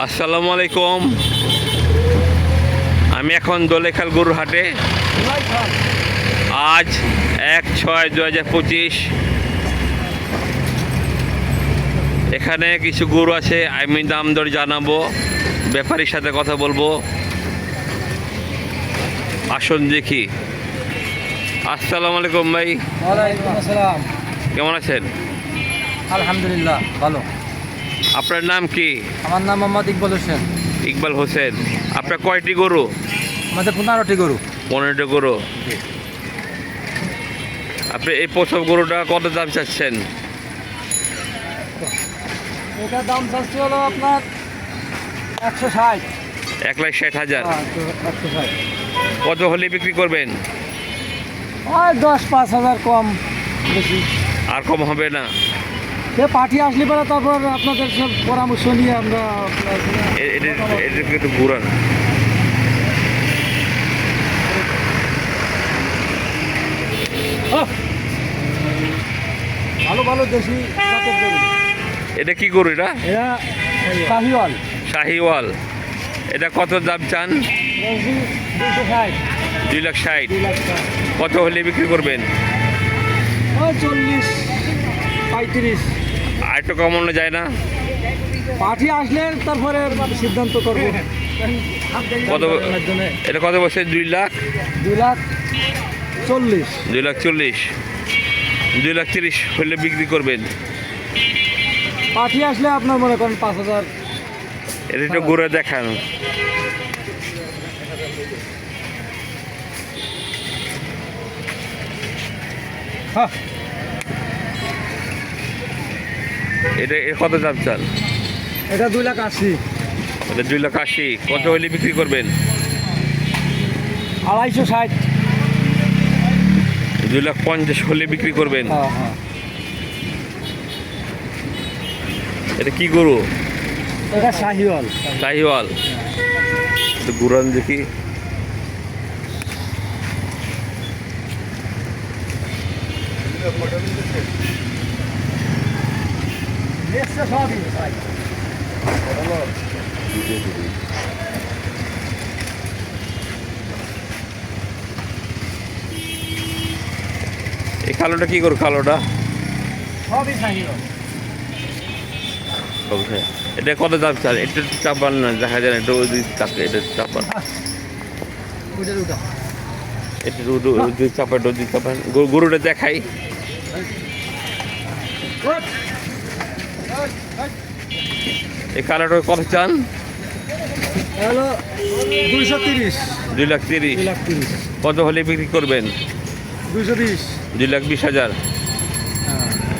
আসসালামু আলাইকুম। আমি এখন দোলেখাল গরুর হাটে। আজ 1/6/2025। এখানে কিছু গরু আছে, আমি দাম দর জানাবো, ব্যাপারীর সাথে কথা বলবো। আসুন দেখি। আসসালামু আলাইকুম ভাই। ওয়ালাইকুম আসসালাম। কেমন আছেন? আলহামদুলিল্লাহ ভালো। আপনার নাম কি? আমার নাম মোহাম্মদ ইকবাল হোসেন। ইকবাল হোসেন। আপনার কয়টি গরু? আমাদের 15টি গরু। 15টি গরু। আপনি এই প্রথম গরুটা কত দাম চাচ্ছেন? এটার দাম চাচ্ছি হলো আপনার 160। 1,60,000। 160। কত হলে বিক্রি করবেন? ওই 10-5 হাজার কম বেশি। আর কম হবে না? সে পাঠিয়ে আসলে পরে তারপর আপনাদের সব পরামর্শ নিয়ে আমরা এটা একটু ঘুরান। ভালো ভালো দেশি জাতের গরু। এটা কি গরু? এটা এরা শাহিওয়াল। শাহিওয়াল। এটা কত দাম চান? 260। 2,60,000। 2,60,000। কত হলে বিক্রি করবেন? ওই 40-35। আর একটু কমানো যায় না? পাঠিয়ে আসলে তারপরে সিদ্ধান্ত করবো। কত? এটা কত বছর? 2,00,000। 2,40,000। 2,40,000। 2,30,000 হলে বিক্রি করবেন। পাঠিয়ে আসলে আপনার মনে করেন 5,000। এটা একটু ঘুরে দেখান। হ্যাঁ, এটা কত দাম চান? এটা 2,80,000। এটা 2,80,000। কত হলে বিক্রি করবেন? 2,260। 2,50,000 হলে বিক্রি করবেন। হ্যাঁ হ্যাঁ। এটা কি গরু? এটা শাহিওয়াল। শাহিওয়াল। একটু ঘুরান দেখি। এই কালোটা কি গরু? কালোটা সবই শাহিওয়াল। এটা কত দাম চান? এটা চাপান না, দেখা যায় না। এটা ওই চাপে, এটা চাপান। ওইটার ওটা। এটা চাপান, ওই চাপান। গরুটা দেখাই। এই কালোটা কত চান? হলো 230। 2,30,000। 2,30,000। কত হলে বিক্রি করবেন? 220। 2,20,000।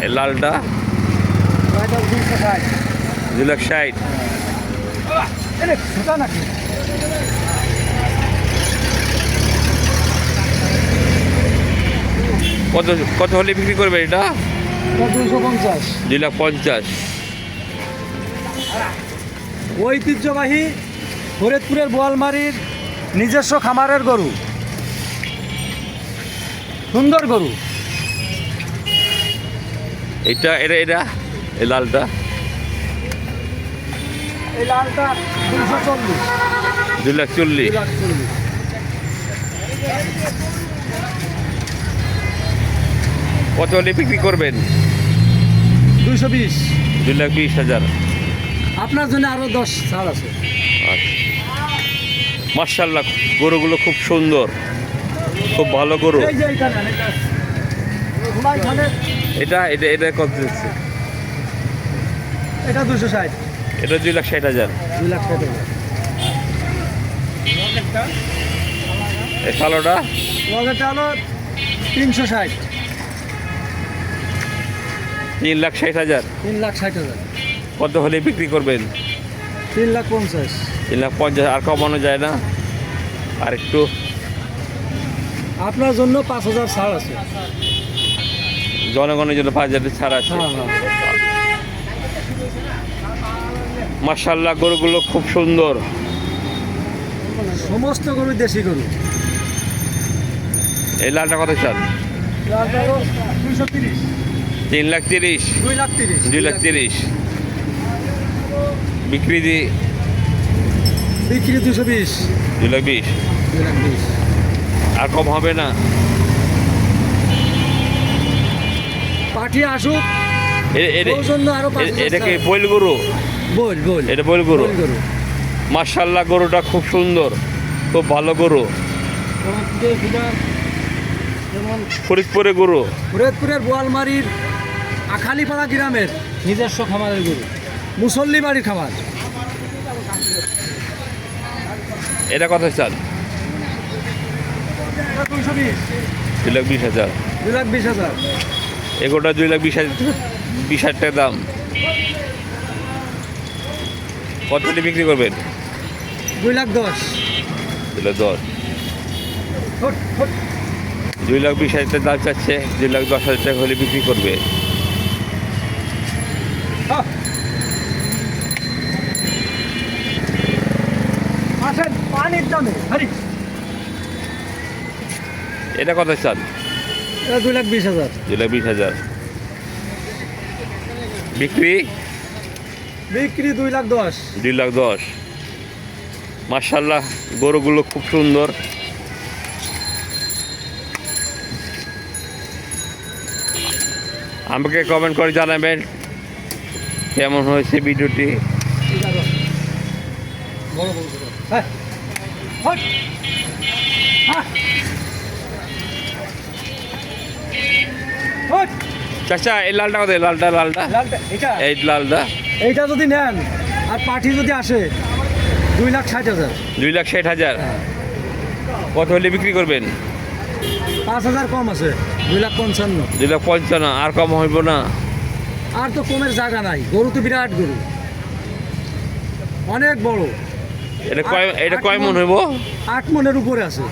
এই লালটা? এটা 260। 2,60,000। এটা ছোটা নাকি? কত কত হলে বিক্রি করবেন এটা? এটা 250। 2,50,000। ঐতিহ্যবাহী ফরিদপুরের বোয়ালমারির নিজস্ব খামারের গরু, সুন্দর গরু। এটা এটা এটা এই লালটা? এই লালটা 240। 2,40,000। 240,000। কত হলে বিক্রি করবেন? 220। 2,20,000। আপনার জন্য আরো 10 ছাড় আছে। আচ্ছা, মাশাআল্লাহ, গরুগুলো খুব সুন্দর, খুব ভালো গরু। এই যে এইখানে এটা ঘুমাই খানে। এটা এটা এটা কত দিচ্ছে? এটা 260। এটা 2,60,000। 2,60,000। এই কালোটা? ওটা হলো 360। 3,60,000। 3,60,000। কত হলে বিক্রি করবেন? 3,50,000। 3,50,000। আর কমানো যায় না? আর একটু? আপনার জন্য 5,000 ছাড় আছে। জনগণের জন্য 5,000 ছাড় আছে। হ্যাঁ হ্যাঁ। মাশাআল্লাহ, গরুগুলো খুব সুন্দর। সমস্ত গরু দেশি গরু। এই লালটা কত চান? লালটা হলো 230। 3,30,000। 2,30,000। 2,30,000 বিক্রি দি বিক্রি 220। 2,20,000। 220। আর কম হবে না? পাঠি আসুক, ওর জন্য আরো 5,000 এটা কি ছাড়। বইল গরু? বল বল এটা বইল গরু। বল গরু। মাশাআল্লাহ, গরুটা খুব সুন্দর, খুব ভালো গরু। যেমন ফরিদপুরে গরু। ফরিদপুরের বোয়ালমারির আখালিপাড়া গ্রামের নিজস্ব খামারের গরু, মুসল্লি বাড়ির খামার। এটা কত চান? 220। 2,20,000। 220,000। এগোটা 2,20,000 টাকা দাম। কত হলে বিক্রি করবেন? 210,000। 2,10,000। 2,20,000 দাম চাচ্ছে, 2,10,000 টাকা হলে বিক্রি করবে। আসেন পানির দামে হারি। এটা কত চান? 220,000। 2,20,000। বিক্রি বিক্রি 210,000। 2,10,000। মাশাআল্লাহ, গরুগুলো খুব সুন্দর। আমাকে কমেন্ট করে জানাবেন কেমন হয়েছে ভিডিওটি। বড় বড় গরু। হ্যাঁ হট হ্যাঁ হট। চাচা, এই লালটা কত? লালটা লালটা এটা এই লালটা এইটা যদি নেন আর পাঠি যদি আসে 2,60,000। 2,60,000। কত হলে বিক্রি করবেন? 5,000 কম আছে, 2,55,000। 2,55,000। আর কম হইব না? আর তো কমের জায়গা নাই, গরু তো বিরাট গরু, অনেক বড়। এটা কয় মন হইব? 8 মনের উপরে আছে।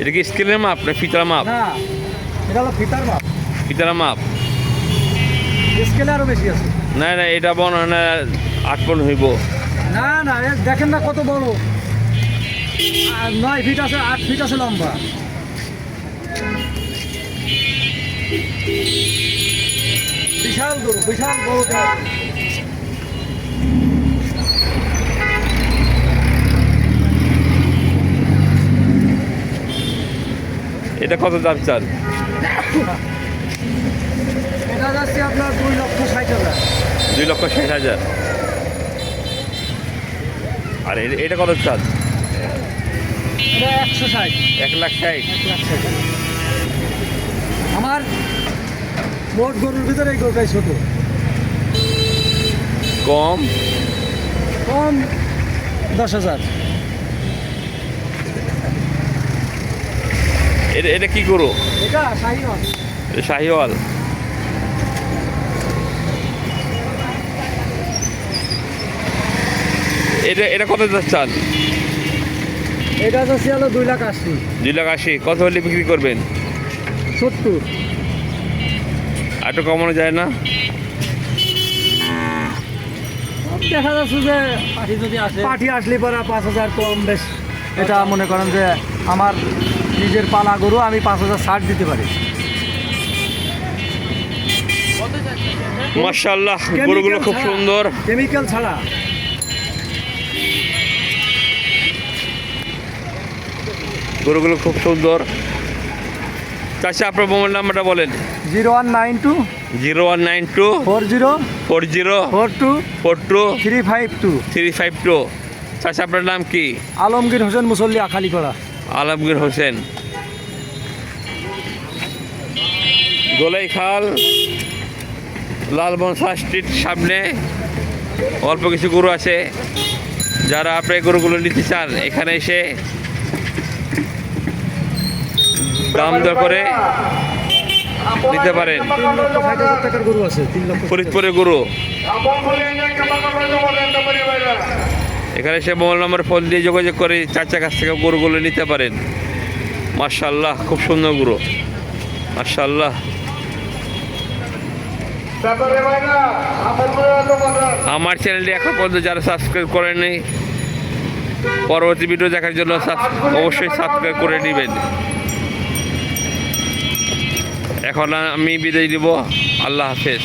এটা কি স্কেলের মাপ না ফিতার মাপ? না, এটা হলো ফিতার মাপ, ফিতার মাপ। স্কেলে আরো বেশি আছে। না না, এটা মনে হয় না 8 মন হইব। না না, দেখেন না কত বড়, 9 ফিট আছে, 8 ফিট আছে লম্বা। বিশাল গরু, বিশাল বড়। এটা কত দাম চান? এটা যাচ্ছে আপনার 2,60,000। 2,60,000। আর এটা কত চান? এটা 160। 1,60,000। 1,60,000। আমার মোট গরুর ভিতরে এই গরুটাই ছোট। কম কম 10,000। এটা কি গরু? এটা শাহিওয়াল। শাহিওয়াল। এটা কত চান? এটা যাচ্ছে হলো 2,80,000। 2,80,000। কত হলে বিক্রি করবেন? 70। আর একটু কমানো যায় না? দেখা যাচ্ছে যে পাঠি যদি আসে, পাঠি আসলে পরে 5,000 কম বেশ। এটা মনে করেন যে আমার নিজের পালা গরু, আমি 5,000 ছাড় দিতে পারি। মাশাআল্লাহ, গরুগুলো খুব সুন্দর। কেমিক্যাল ছাড়া। গরুগুলো খুব সুন্দর। চাচা, আপনার মোবাইল নাম্বারটা বলেন। 0192 0192 40 40 42 42 352। 352। চাচা, আপনার নাম কি? আলমগীর হোসেন, মুসল্লি, আখালিপাড়া। আলমগীর হোসেন। দোলাইখাল লালমনসা স্ট্রিট সামনে অল্প কিছু গরু আছে। যারা আপনি গরুগুলো নিতে চান, এখানে এসে দাম দর করে নিতে পারেন। 3,60,000 টাকার গরু আছে। 3,00,000। ফরিদপুরের গরু। এখানে এসে মোবাইল নম্বর ফোন দিয়ে যোগাযোগ করে চাচার কাছ থেকে গরুগুলো নিতে পারেন। মাশাআল্লাহ, খুব সুন্দর গরু। মাশাআল্লাহ। আমার চ্যানেলটি এখন পর্যন্ত যারা সাবস্ক্রাইব করেনি, পরবর্তী ভিডিও দেখার জন্য অবশ্যই সাবস্ক্রাইব করে নেবেন। এখন আমি বিদায় দিব। আল্লাহ হাফেজ।